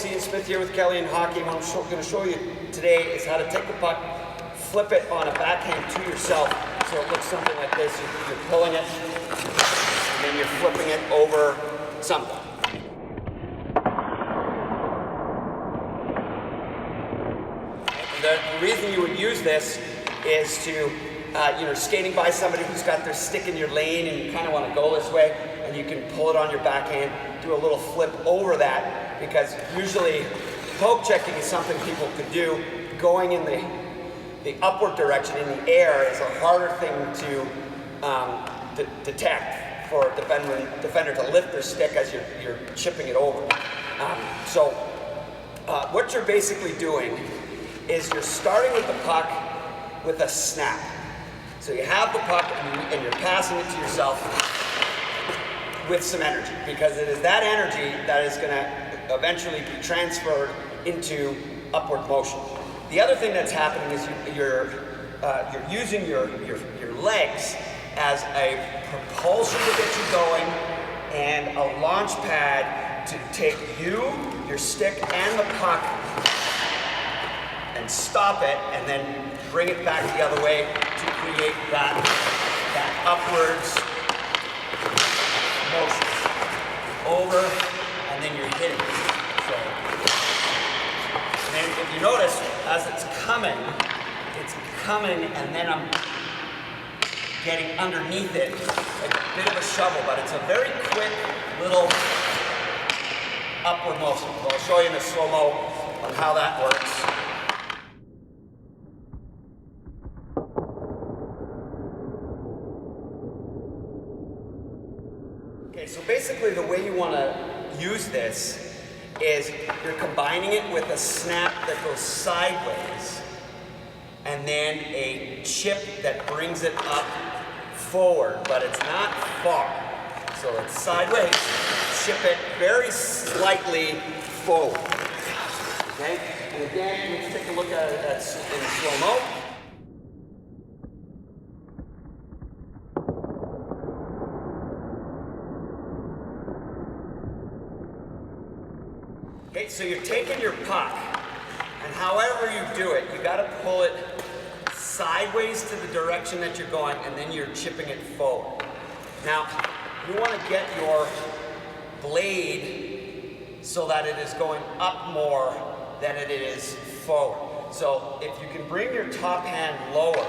folks, Ian Smith here with Kellian Hockey. What I'm going to show you today is how to take the puck, flip it on a backhand to yourself so it looks something like this. You're pulling it, and then you're flipping it over something. The reason you would use this is to, skating by somebody who's got their stick in your lane and you kind of want to go this way, and you can pull it on your backhand, do a little flip over that, because usually poke checking is something people could do. Going in the upward direction in the air is a harder thing to detect for a defender to lift their stick as you're chipping it over. What you're basically doing is you're starting with the puck with a snap. So you have the puck and you're passing it to yourself with some energy, because it is that energy that is going to eventually be transferred into upward motion. The other thing that's happening is you're using your legs as a propulsion to get you going and a launch pad to take you, your stick, and the puck and stop it, and then bring it back the other way to create that upwards motion. Over, and then you're hitting it. So, and then if you notice, as it's coming, and then I'm getting underneath it, like a bit of a shovel, but it's a very quick little upward motion. So I'll show you in the slow-mo on how that works. Okay, so basically the way you want to use this is you're combining it with a snap that goes sideways and then a chip that brings it up forward, but it's not far. So it's sideways, chip it very slightly forward. Okay, and again, let's take a look at it in slow-mo. Okay, so you're taking your puck, and however you do it, you got to pull it sideways to the direction that you're going, and then you're chipping it forward. Now, you want to get your blade so that it is going up more than it is forward. So if you can bring your top hand lower,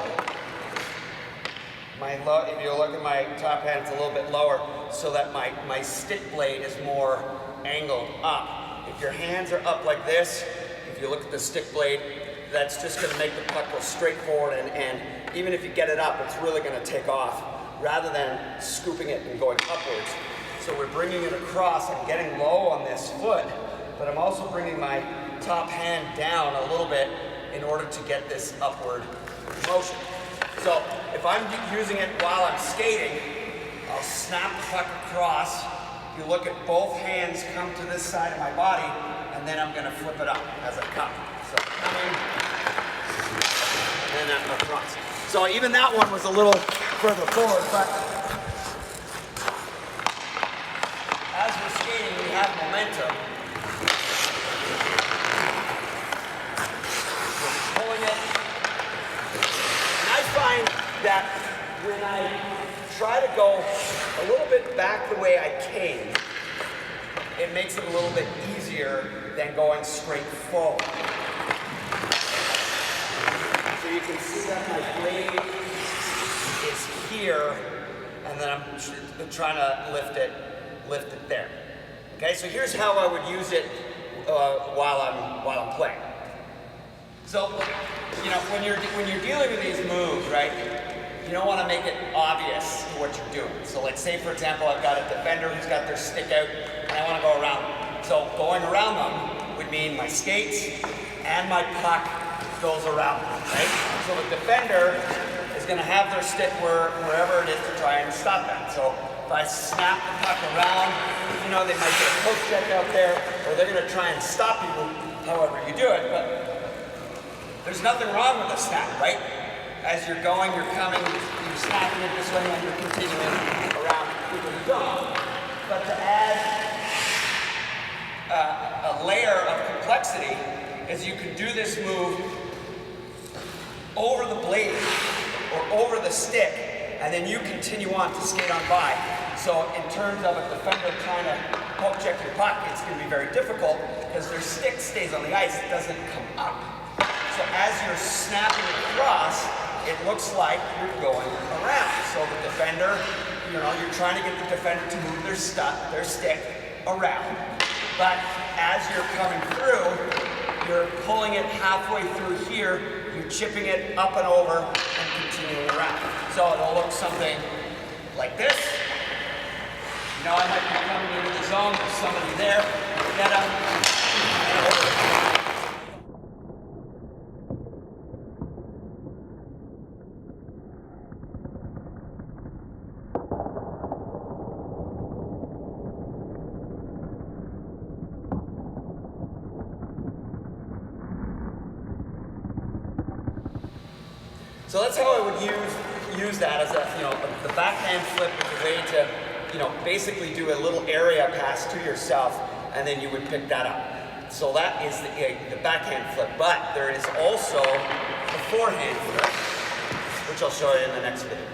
if you look at my top hand, it's a little bit lower, so that my stick blade is more angled up. If your hands are up like this, if you look at the stick blade, that's just going to make the puck go straight forward, and even if you get it up, it's really going to take off, rather than scooping it and going upwards. So we're bringing it across. I'm getting low on this foot, but I'm also bringing my top hand down a little bit in order to get this upward motion. So if I'm using it while I'm skating, I'll snap the puck across. You look at both hands come to this side of my body, and then I'm going to flip it up as I come. So coming, and then across. So even that one was a little further forward, but as we're skating, we have momentum. We're pulling it. And I find that when I try to go a little bit back the way I came, it makes it a little bit easier than going straight forward. So you can see that my blade is here, and then I'm trying to lift it there. Okay, so here's how I would use it while I'm playing. So, when you're dealing with these moves, right? You don't want to make it obvious to what you're doing. So let's say, for example, I've got a defender who's got their stick out, and I want to go around them. So going around them would mean my skates and my puck goes around them, right? So the defender is going to have their stick wherever it is to try and stop that. So if I snap the puck around, they might get a poke check out there, or they're going to try and stop you however you do it. But there's nothing wrong with a snap, right? As you're going, you're coming, you're snapping it this way, and you're continuing around people who don't. But to add a layer of complexity is you can do this move over the blade or over the stick, and then you continue on to skate on by. So in terms of a defender trying to poke check your puck, it's going to be very difficult because their stick stays on the ice, it doesn't come up. So as you're snapping across, it looks like you're going around. So the defender, you know, you're trying to get the defender to move their stick around. But as you're coming through, you're pulling it halfway through here, you're chipping it up and over and continuing around. So it'll look something like this. You know, I might be coming into the zone, there's somebody there, get him, and over. So that's how I would use that as a, you know, the backhand flip is a way to, you know, basically do a little area pass to yourself, and then you would pick that up. So that is the backhand flip. But there is also the forehand flip, which I'll show you in the next video.